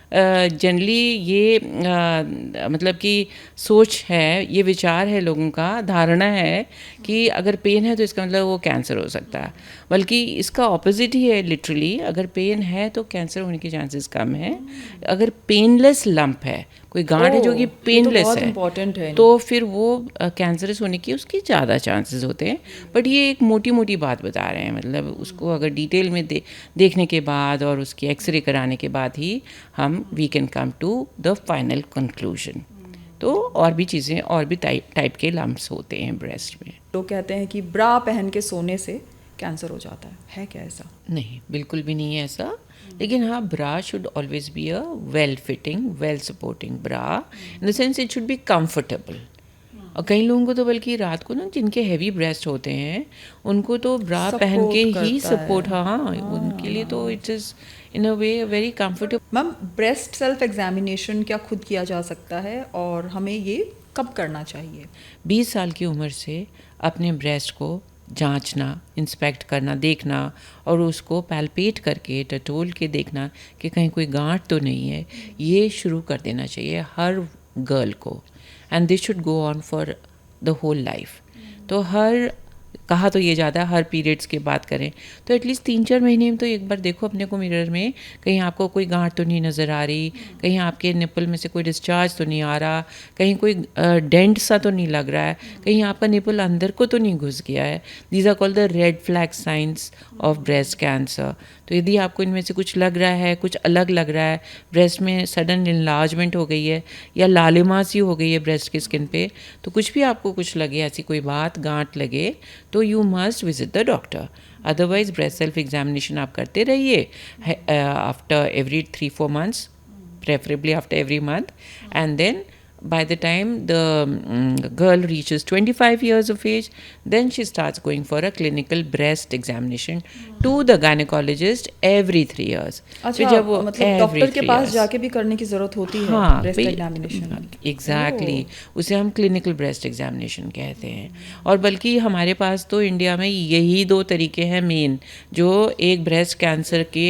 जनरली ये मतलब कि सोच है, ये विचार है लोगों का, धारणा है कि अगर पेन है तो इसका मतलब वो कैंसर हो सकता है, बल्कि इसका ऑपोजिट ही है लिटरली। अगर पेन है तो कैंसर होने के चांसेस कम है। अगर पेनलेस लंप है, कोई गांठ है जो कि पेनलेस है, इम्पोर्टेंट है। तो फिर वो कैंसरस होने की उसकी ज़्यादा चांसेस होते हैं। बट ये एक मोटी मोटी बात बता रहे हैं, मतलब उसको अगर डिटेल में देखने के बाद और उसकी एक्सरे कराने के बाद ही हम we can come to the final conclusion. तो और भी चीज़ें, और भी टाइप के लम्प्स होते हैं ब्रेस्ट में। लोग कहते हैं कि ब्रा पहन के सोने से कैंसर हो जाता है क्या ऐसा? नहीं, बिल्कुल भी नहीं है ऐसा। लेकिन हाँ, bra should always be a well fitting, well supporting bra, in the sense it should be comfortable. और कई लोगों को तो बल्कि रात को ना, जिनके हैवी ब्रेस्ट होते हैं, उनको तो ब्रा पहन के ही सपोर्ट, हाँ, उनके लिए तो it is in a way very comfortable. Ma'am, breast self examination क्या खुद किया जा सकता है, और हमें ये कब करना चाहिए? 20 साल की उम्र से अपने ब्रेस्ट को जांचना, इंस्पेक्ट करना, देखना, और उसको पैल्पेट करके, टटोल के देखना कि कहीं कोई गांठ तो नहीं है, ये शुरू कर देना चाहिए हर गर्ल को। And this should go on for the whole life. तो कहा तो ये ज़्यादा हर पीरियड्स के बात करें तो एटलीस्ट 3-4 महीने में तो एक बार देखो अपने को मिरर में, कहीं आपको कोई गांठ तो नहीं नज़र आ रही, कहीं आपके निपल में से कोई डिस्चार्ज तो नहीं आ रहा, कहीं कोई डेंट सा तो नहीं लग रहा है, कहीं आपका निपल अंदर को तो नहीं घुस गया है। These are called the red flag signs of breast cancer. तो यदि आपको इनमें से कुछ लग रहा है, कुछ अलग लग रहा है, ब्रेस्ट में सडन इनलार्जमेंट हो गई है या लालिमा सी हो गई है ब्रेस्ट की स्किन पे, तो कुछ भी आपको कुछ लगे, ऐसी कोई बात, गांठ लगे, तो you must visit the doctor. Otherwise breast self examination आप करते रहिए after every 3-4 months, preferably after every month, and then by the time the girl reaches 25 years of age, then she starts going for a clinical breast examination to the gynecologist every 3 years. अच्छा, जब वो मतलब doctor के पास जाके भी करने की ज़रूरत होती है? हाँ, ब्रेस्ट एग्जामिनेशन। एग्जैक्टली, उसे हम क्लिनिकल ब्रेस्ट एग्जामिनेशन कहते हैं। और बल्कि हमारे पास तो इंडिया में यही 2 तरीके हैं मेन, जो एक ब्रेस्ट कैंसर के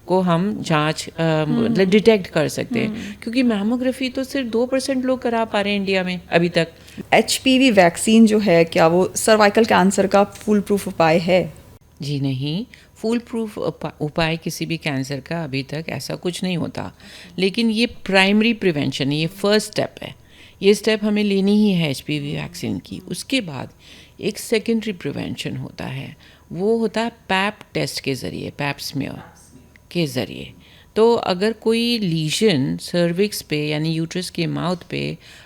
को हम जांच मतलब डिटेक्ट कर सकते हैं, क्योंकि मैमोग्राफी तो सिर्फ 2% लोग करा पा रहे हैं इंडिया में अभी तक। HPV वैक्सीन जो है, क्या वो सर्वाइकल कैंसर का फुल प्रूफ उपाय है? जी नहीं, फुल प्रूफ उपाय किसी भी कैंसर का अभी तक ऐसा कुछ नहीं होता, लेकिन ये प्राइमरी प्रिवेंशन है, ये फर्स्ट स्टेप है। ये स्टेप हमें लेनी ही है HPV वैक्सीन की। उसके बाद एक सेकेंडरी प्रिवेंशन होता है, वो होता है पैप टेस्ट के ज़रिए, पैप स्मीयर के ज़रिए। तो अगर कोई लीजन सर्विक्स पे यानी यूट्रस के माउथ पे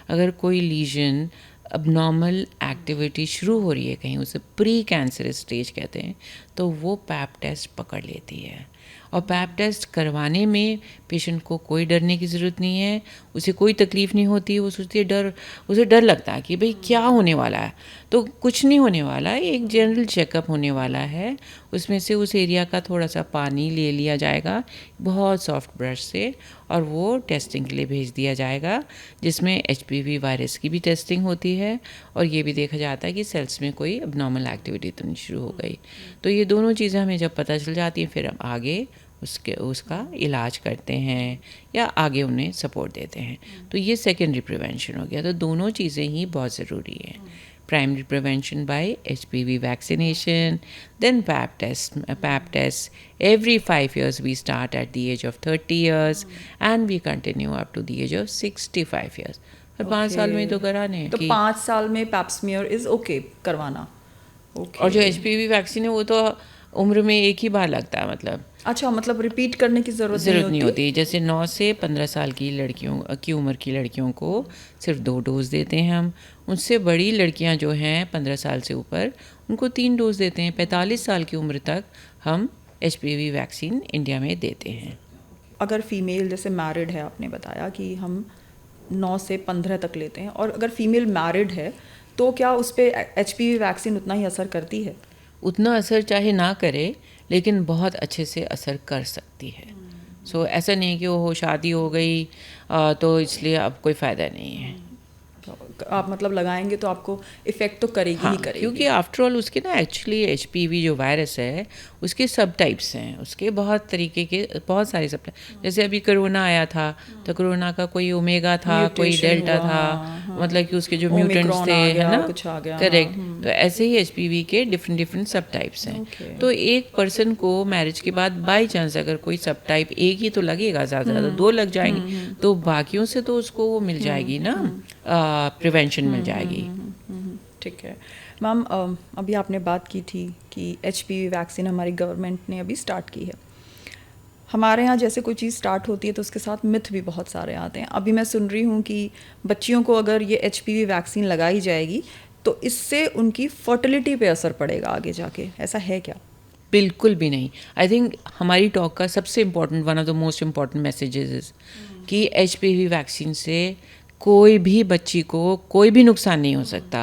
अगर कोई लीजन अबनॉर्मल एक्टिविटी शुरू हो रही है कहीं, उसे प्री कैंसर स्टेज कहते हैं, तो वो पैप टेस्ट पकड़ लेती है। और पैप टेस्ट करवाने में पेशेंट को कोई डरने की ज़रूरत नहीं है, उसे कोई तकलीफ़ नहीं होती। वो सोचती है उसे डर लगता है कि भाई क्या होने वाला है, तो कुछ नहीं होने वाला है, एक जनरल चेकअप होने वाला है। उसमें से उस एरिया का थोड़ा सा पानी ले लिया जाएगा बहुत सॉफ्ट ब्रश से, और वो टेस्टिंग के लिए भेज दिया जाएगा, जिसमें HPV वायरस की भी टेस्टिंग होती है, और ये भी देखा जाता है कि सेल्स में कोई अबनॉर्मल एक्टिविटी तो नहीं शुरू हो गई। तो ये दोनों चीज़ें हमें जब पता चल जाती हैं, फिर हम आगे उसका इलाज करते हैं या आगे उन्हें सपोर्ट देते हैं। तो ये सेकेंडरी प्रिवेंशन हो गया। तो दोनों चीज़ें ही बहुत ज़रूरी हैं। Primary prevention by HPV vaccination, then PAP test. Every 5 years we start at the age of 30 years and we continue up to the age of 65 years. और 5 साल में तो कराने हैं। तो 5 साल में पैप स्मीयर इज ओके करवाना। और जो HPV वैक्सीन है वो तो उम्र में एक ही बार लगता है, मतलब अच्छा, मतलब रिपीट करने की ज़रूरत नहीं होती। जैसे 9 से 15 साल की लड़कियों की उम्र की लड़कियों को सिर्फ 2 डोज देते हैं हम। उनसे बड़ी लड़कियां जो हैं 15 साल से ऊपर, उनको 3 डोज देते हैं। 45 साल की उम्र तक हम HPV वैक्सीन इंडिया में देते हैं। अगर फीमेल जैसे मैरिड है, आपने बताया कि हम 9 से 15 तक लेते हैं, और अगर फीमेल मैरिड है तो क्या उस पर HPV वैक्सीन उतना ही असर करती है? उतना असर चाहे ना करे, लेकिन बहुत अच्छे से असर कर सकती है। सो ऐसा नहीं है कि वो शादी हो गई तो इसलिए अब कोई फ़ायदा नहीं है। तो आप मतलब लगाएंगे तो आपको इफ़ेक्ट तो करेगी हाँ, ही करेगी। क्योंकि आफ्टर ऑल उसके ना एक्चुअली HPV जो वायरस है उसके सब टाइप्स हैं, उसके बहुत तरीके के बहुत सारे सब टाइप। जैसे अभी कोरोना आया था तो कोरोना का कोई ओमेगा था, कोई म्यूटेशन डेल्टा हुआ, था, हाँ। मतलब कि उसके जो म्यूटेंट्स ओमिक्रॉन थे, आ है गया, ना, कुछ आ गया, करेक्ट। हाँ। तो ऐसे ही HPV के डिफरेंट डिफरेंट सब टाइप्स हैं। ओके। तो एक पर्सन को मैरिज के बाद बाई चांस अगर कोई सब टाइप एक ही तो लगेगा, ज़्यादा ज़्यादा 2 लग जाएंगे, तो बाकियों से तो उसको वो मिल जाएगी ना, प्रिवेंशन मिल जाएगी। ठीक है मैम, अभी आपने बात की थी कि HPV वैक्सीन हमारी गवर्नमेंट ने अभी स्टार्ट की है। हमारे यहाँ जैसे कोई चीज़ स्टार्ट होती है तो उसके साथ मिथ भी बहुत सारे आते हैं। अभी मैं सुन रही हूँ कि बच्चियों को अगर ये HPV वैक्सीन लगाई जाएगी तो इससे उनकी फर्टिलिटी पे असर पड़ेगा आगे जाके, ऐसा है क्या? बिल्कुल भी नहीं। आई थिंक हमारी टॉक का सबसे important, one of the most important messages is कि HPV वैक्सीन से कोई भी बच्ची को कोई भी नुकसान नहीं हो सकता।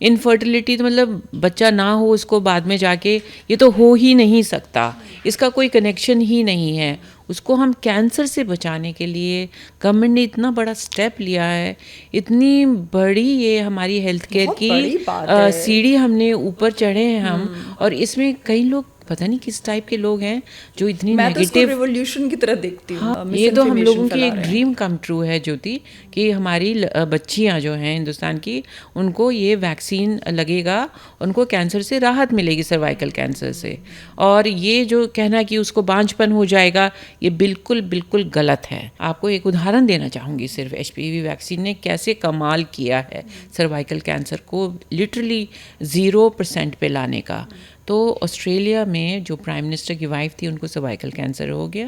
इनफर्टिलिटी तो मतलब बच्चा ना हो उसको बाद में जाके, ये तो हो ही नहीं सकता, इसका कोई कनेक्शन ही नहीं है। उसको हम कैंसर से बचाने के लिए गवर्नमेंट ने इतना बड़ा स्टेप लिया है, इतनी बड़ी ये हमारी हेल्थ केयर बहुत बड़ी की बात है। सीढ़ी हमने ऊपर चढ़े हैं हम। और इसमें कई लोग पता नहीं किस टाइप के लोग हैं जो इतनी मैं तो इसको नेगेटिव। रिवोल्यूशन की तरह देखती हूँ। हाँ, ये तो हम लोगों की फैला एक रहे हैं। ड्रीम कम ट्रू है ज्योति, कि हमारी बच्चियां जो हैं हिंदुस्तान की, उनको ये वैक्सीन लगेगा, उनको कैंसर से राहत मिलेगी, सर्वाइकल कैंसर से। और ये जो कहना कि उसको बांझपन हो जाएगा, ये बिल्कुल बिल्कुल गलत है। आपको एक उदाहरण देना चाहूँगी सिर्फ, HPV वैक्सीन ने कैसे कमाल किया है सर्वाइकल कैंसर को लिटरली 0% पे लाने का। तो ऑस्ट्रेलिया में जो प्राइम मिनिस्टर की वाइफ थी, उनको सर्वाइकल कैंसर हो गया।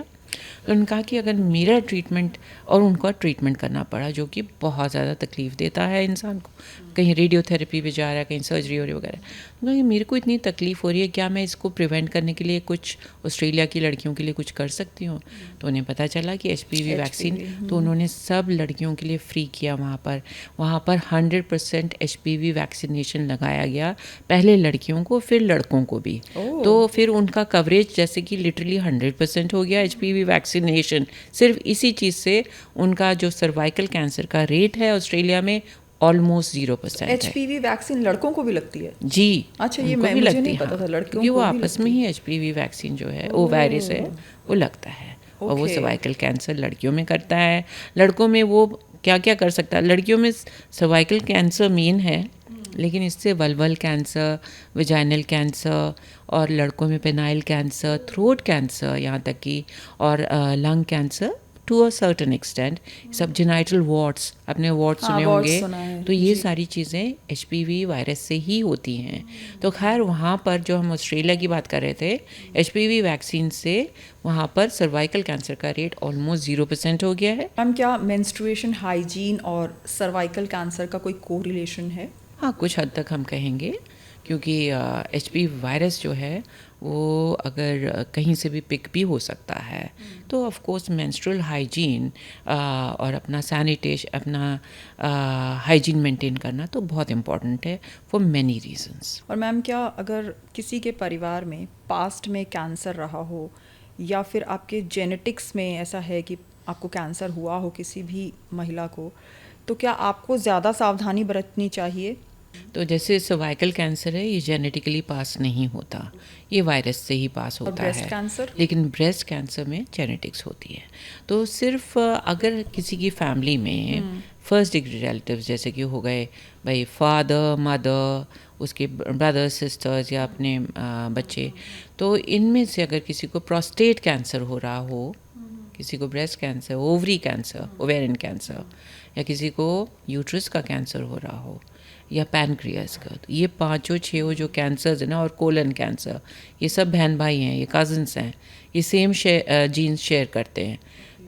तो उन्होंने कहा कि अगर मेरा ट्रीटमेंट, और उनका ट्रीटमेंट करना पड़ा जो कि बहुत ज़्यादा तकलीफ़ देता है इंसान को, कहीं रेडियोथेरेपी पे जा रहा है, कहीं सर्जरी हो रही वगैरह। तो मेरे को इतनी तकलीफ़ हो रही है, क्या मैं इसको प्रिवेंट करने के लिए कुछ ऑस्ट्रेलिया की लड़कियों के लिए कुछ कर सकती हूँ? तो उन्हें पता चला कि HPV वैक्सीन, तो उन्होंने सब लड़कियों के लिए फ्री किया। वहाँ पर 100% HPV वैक्सीनेशन लगाया गया, पहले लड़कियों को फिर लड़कों को भी। तो फिर उनका कवरेज जैसे कि लिटरली 100% हो गया HPV वैक्सीनेशन। सिर्फ इसी चीज़ से उनका जो सर्वाइकल कैंसर का रेट है ऑस्ट्रेलिया में ऑलमोस्ट 0% है। HPV वैक्सीन लड़कों को भी लगती है? जी। अच्छा, ये उनको भी मुझे लगती नहीं है, पता था, लड़कियों क्योंकि को वो भी आपस में ही HPV वैक्सीन जो है, वो वायरस है, वो लगता है। और वो ओके। सर्वाइकल कैंसर लड़कियों में करता है। लड़कों में वो क्या क्या कर सकता है? लड़कियों में सर्वाइकल कैंसर मेन है, लेकिन इससे वल्वल कैंसर, विजाइनल कैंसर, और लड़कों में पेनाइल कैंसर, थ्रोट कैंसर, यहाँ तक कि और lung cancer to a certain extent, सब जेनाइटल वॉर्ट्स, आपने वॉर्ट्स हाँ, सुने warts होंगे, सुना है, तो ये जी। सारी चीज़ें HPV वायरस से ही होती हैं। तो खैर वहाँ पर जो हम ऑस्ट्रेलिया की बात कर रहे थे, HPV वैक्सीन से वहाँ पर सर्वाइकल कैंसर का रेट ऑलमोस्ट 0% हो गया है। मैम, क्या मेंस्ट्रुएशन हाइजीन और सर्वाइकल कैंसर का कोई कोरिलेशन है? हाँ, कुछ हद तक हम कहेंगे, क्योंकि HPV वायरस जो है वो अगर कहीं से भी पिक भी हो सकता है, तो ऑफ कोर्स मेंस्ट्रुअल हाइजीन और अपना अपना हाइजीन मेंटेन करना तो बहुत इम्पॉर्टेंट है फॉर मैनी रीजंस। और मैम, क्या अगर किसी के परिवार में पास्ट में कैंसर रहा हो, या फिर आपके जेनेटिक्स में ऐसा है कि आपको कैंसर हुआ हो किसी भी महिला को, तो क्या आपको ज़्यादा सावधानी बरतनी चाहिए? तो जैसे सर्वाइकल कैंसर है, ये जेनेटिकली पास नहीं होता, ये वायरस से ही पास होता ब्रेस्ट है। कैंसर? लेकिन ब्रेस्ट कैंसर में जेनेटिक्स होती है। तो सिर्फ अगर किसी की फैमिली में फर्स्ट डिग्री रिलेटिव्स जैसे कि हो गए भाई फादर, मदर, उसके ब्रदर, सिस्टर्स, या अपने बच्चे, तो इनमें से अगर किसी को प्रोस्टेट कैंसर हो रहा हो, किसी को breast cancer, ovary cancer, ovarian cancer, या किसी को यूट्रस का कैंसर हो रहा हो, या पैनक्रियास का, तो ये 5-6 जो कैंसर्स हैं ना, और कोलन कैंसर, ये सब बहन भाई हैं, ये कज़न्स हैं, ये सेम जीन्स शेयर करते हैं।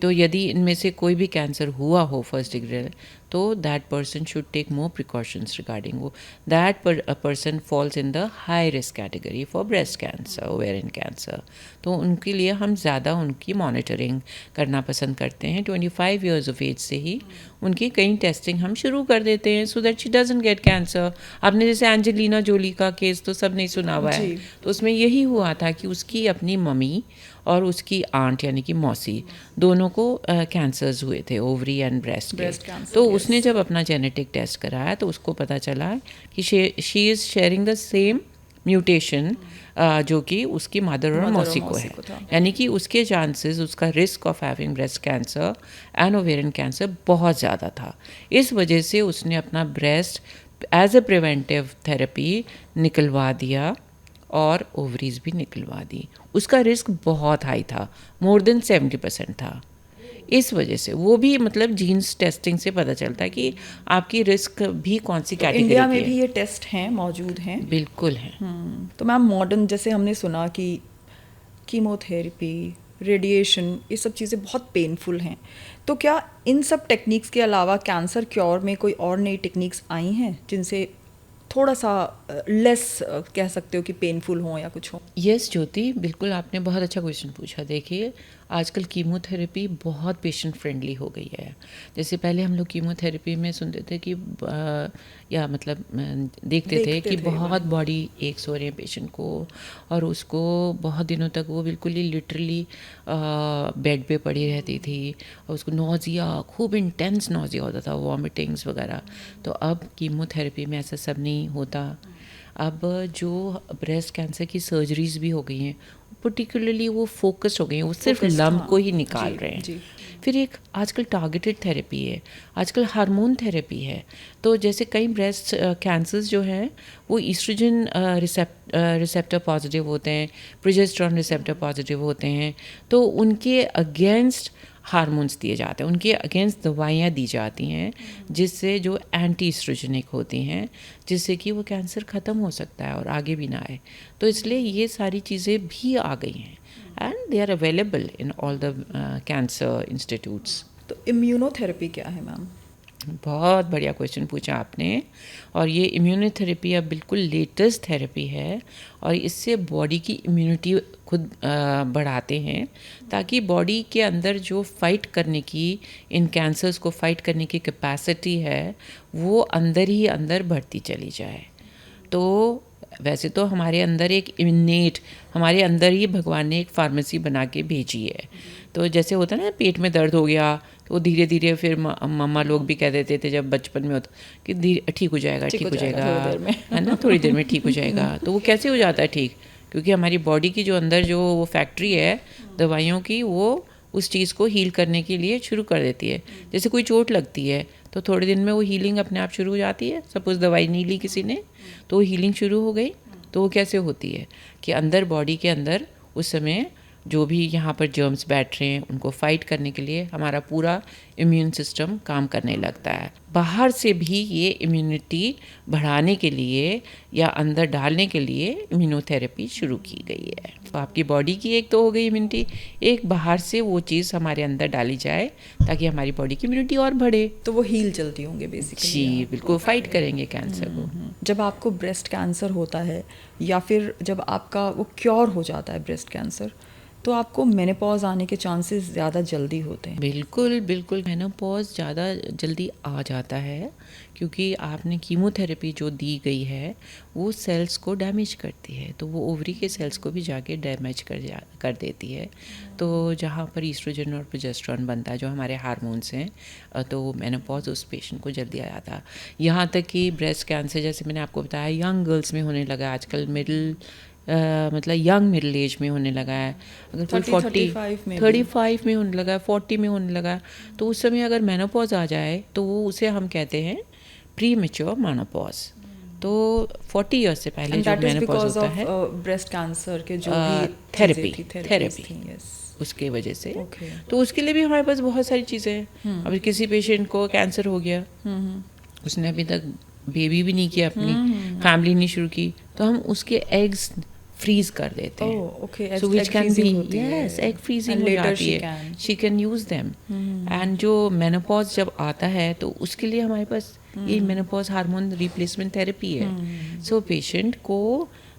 तो यदि इनमें से कोई भी कैंसर हुआ हो फर्स्ट डिग्री, तो that person should take more precautions regarding वो, that person falls in the high risk category for breast cancer, ovarian cancer. तो उनके लिए हम ज़्यादा उनकी मॉनिटरिंग करना पसंद करते हैं। 25 ईयर्स ऑफ एज से ही उनकी कई टेस्टिंग हम शुरू कर देते हैं, so that she doesn't get cancer. आपने जैसे एंजेलिना जोली का केस तो सब नहीं सुना हुआ है, तो उसमें यही हुआ था कि उसकी अपनी मम्मी और उसकी आंट यानी कि मौसी दोनों को कैंसर्स हुए थे, ओवरी एंड ब्रेस्ट के। तो उसने जब अपना जेनेटिक टेस्ट कराया तो उसको पता चला कि she is sharing the same mutation जो कि उसकी मदर और मौसी को है, यानी कि उसके चांसेस, उसका risk of having breast cancer and ovarian cancer बहुत ज़्यादा था। इस वजह से उसने अपना breast as a preventive therapy निकलवा दिया और ओवरीज भी निकलवा दी। उसका रिस्क बहुत हाई था, मोर देन 70% था। इस वजह से वो भी मतलब जीन्स टेस्टिंग से पता चलता है कि आपकी रिस्क भी कौन सी कैटेगरी की है। इंडिया में भी ये टेस्ट हैं, मौजूद हैं? बिल्कुल हैं। तो मैम मॉडर्न, जैसे हमने सुना कि कीमोथेरेपी, रेडिएशन, ये सब चीज़ें बहुत पेनफुल हैं, तो क्या इन सब टेक्निक्स के अलावा कैंसर क्योर में कोई और नई टेक्निक्स आई हैं जिनसे थोड़ा सा लेस कह सकते हो कि पेनफुल हो या कुछ हो? यस ज्योति, बिल्कुल आपने बहुत अच्छा क्वेश्चन पूछा। देखिए आजकल कीमोथेरेपी बहुत पेशेंट फ्रेंडली हो गई है। जैसे पहले हम लोग कीमोथेरेपी में सुनते थे कि या मतलब देखते थे कि बहुत बॉडी एक्स हो रही है पेशेंट को, और उसको बहुत दिनों तक वो बिल्कुल ही लिटरली बेड पे पड़ी रहती थी, और उसको नोज़िया, खूब इंटेंस नोज़िया होता था, वॉमिटिंग्स वगैरह। तो अब कीमोथेरेपी में ऐसा सब नहीं होता। अब जो ब्रेस्ट कैंसर की सर्जरीज भी हो गई हैं, पर्टिकुलरली वो फोकस हो गई हैं, वो सिर्फ लम्ब को ही निकाल रहे हैं। फिर एक आजकल टारगेटेड थेरेपी है, आजकल हार्मोन थेरेपी है। तो जैसे कई ब्रेस्ट कैंसर्स जो हैं वो ईस्ट्रोजन रिसेप्टर पॉजिटिव होते हैं, प्रोजेस्टेरोन रिसेप्टर पॉजिटिव होते हैं, तो उनके अगेंस्ट हार्मोन्स दिए जाते हैं, उनके अगेंस्ट दवाइयाँ दी जाती हैं जिससे जो एंटी एस्ट्रोजेनिक होती हैं, जिससे कि वो कैंसर ख़त्म हो सकता है और आगे भी ना आए। तो इसलिए ये सारी चीज़ें भी आ गई हैं and they are available in all the cancer institutes. तो इम्यूनोथेरेपी क्या है मैम? बहुत बढ़िया क्वेश्चन पूछा आपने। और ये इम्यूनोथेरेपी अब बिल्कुल लेटेस्ट थेरेपी है, और इससे बॉडी की इम्यूनिटी खुद बढ़ाते हैं, ताकि बॉडी के अंदर जो फाइट करने की, इन कैंसर्स को फाइट करने की कैपेसिटी है, वो अंदर ही अंदर बढ़ती चली जाए। तो वैसे तो हमारे अंदर एक इनेट, हमारे अंदर ही भगवान ने एक फार्मेसी बना के भेजी है। तो जैसे होता है ना, पेट में दर्द हो गया तो धीरे धीरे, फिर मम्मा लोग भी कह देते थे जब बचपन में होता कि ठीक हो जाएगा, ठीक हो जाएगा, है ना, थोड़ी देर में ठीक हो जाएगा। तो वो कैसे हो जाता है ठीक? क्योंकि हमारी बॉडी की जो अंदर जो वो फैक्ट्री है दवाइयों की, वो उस चीज़ को हील करने के लिए शुरू कर देती है। जैसे कोई चोट लगती है तो थोड़े दिन में वो हीलिंग अपने आप शुरू हो जाती है। सपोज़ दवाई नहीं ली किसी ने तो वो हीलिंग शुरू हो गई। तो वो कैसे होती है कि अंदर बॉडी के अंदर उस समय जो भी यहाँ पर जर्म्स बैठ रहे हैं उनको फाइट करने के लिए हमारा पूरा इम्यून सिस्टम काम करने लगता है। बाहर से भी ये इम्यूनिटी बढ़ाने के लिए या अंदर डालने के लिए इम्यूनोथेरेपी शुरू की गई है। तो आपकी बॉडी की एक तो हो गई इम्यूनिटी, एक बाहर से वो चीज़ हमारे अंदर डाली जाए ताकि हमारी बॉडी की इम्यूनिटी और बढ़े। तो वो हील चलती होंगे बेसिकली। जी बिल्कुल, फाइट करेंगे कैंसर को। जब आपको ब्रेस्ट कैंसर होता है या फिर जब आपका वो क्योर हो जाता है ब्रेस्ट कैंसर, तो आपको मेनोपॉज आने के चांसेस ज़्यादा जल्दी होते हैं? बिल्कुल बिल्कुल, मेनोपॉज ज़्यादा जल्दी आ जाता है, क्योंकि आपने कीमोथेरेपी जो दी गई है वो सेल्स को डैमेज करती है, तो वो ओवरी के सेल्स को भी जाके डैमेज कर देती है। तो जहाँ पर ईस्ट्रोजन और प्रोजेस्टेरोन बनता है जो हमारे हार्मोन्स हैं, तो मेनोपॉज उस पेशेंट को जल्दी आ जाता है। यहाँ तक कि ब्रेस्ट कैंसर, जैसे मैंने आपको बताया, यंग गर्ल्स में होने लगा आजकल, मतलब यंग मिडिल एज में होने लगा है। अगर कोई 35 में होने लगा है, 40 में होने लगा है, तो उस समय अगर मेनोपॉज आ जाए तो वो उसे हम कहते हैं प्री मैच्योर मेनोपॉज। तो 40 ईयर्स से पहले जो मेनोपॉज होता है, ब्रेस्ट कैंसर के जो भी थेरेपी उसके वजह से। तो उसके लिए भी हमारे पास बहुत सारी चीज़ें हैं। अभी किसी पेशेंट को कैंसर हो गया, उसने अभी तक बेबी भी नहीं किया, अपनी फैमिली नहीं शुरू की, तो हम उसके एग्स फ्रीज कर देते हैं. Oh, okay. So which Egg can be, freezing होती है. yes, egg freezing And हो later जाती she है. can. She can use them. And जो menopause जब आता है तो उसके लिए हमारे पास ये menopause हार्मोन रिप्लेसमेंट थेरेपी है. So patient को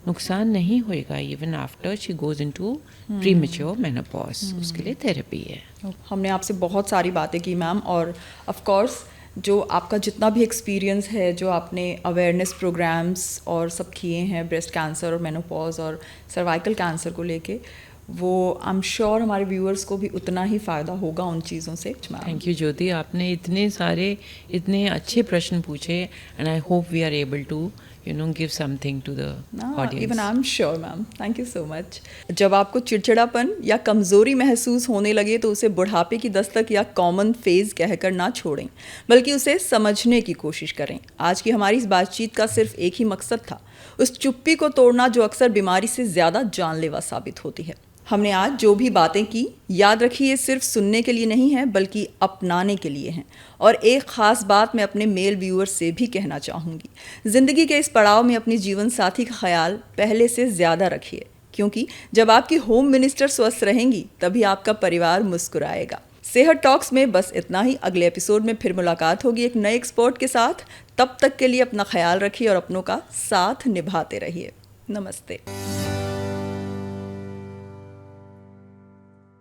नुकसान नहीं होएगा even after she goes into premature menopause. उसके लिए थेरेपी है. हमने आपसे बहुत सारी बातें की मैम, और ऑफ कोर्स जो आपका जितना भी एक्सपीरियंस है, जो आपने अवेयरनेस प्रोग्राम्स और सब किए हैं ब्रेस्ट कैंसर और मेनोपॉज और सर्वाइकल कैंसर को लेके, वो आई एम श्योर हमारे व्यूअर्स को भी उतना ही फ़ायदा होगा उन चीज़ों से. थैंक यू ज्योति, आपने इतने अच्छे प्रश्न पूछे and I hope we are able to give something to the audience. Even I'm sure, ma'am. Thank you so much. जब आपको चिड़चिड़ापन या कमज़ोरी महसूस होने लगे तो उसे बुढ़ापे की दस्तक या कॉमन फेज कहकर ना छोड़ें, बल्कि उसे समझने की कोशिश करें. आज की हमारी इस बातचीत का सिर्फ एक ही मकसद था, उस चुप्पी को तोड़ना जो अक्सर बीमारी से ज़्यादा जानलेवा साबित होती है. हमने आज जो भी बातें की, याद रखिए, सिर्फ सुनने के लिए नहीं है बल्कि अपनाने के लिए हैं. और एक ख़ास बात मैं अपने मेल व्यूअर्स से भी कहना चाहूँगी, ज़िंदगी के इस पड़ाव में अपनी जीवन साथी का ख्याल पहले से ज़्यादा रखिए, क्योंकि जब आपकी होम मिनिस्टर स्वस्थ रहेंगी तभी आपका परिवार मुस्कुराएगा. सेहत टॉक्स में बस इतना ही. अगले एपिसोड में फिर मुलाकात होगी एक नए एक्सपर्ट के साथ. तब तक के लिए अपना ख्याल रखिए और अपनों का साथ निभाते रहिए. नमस्ते.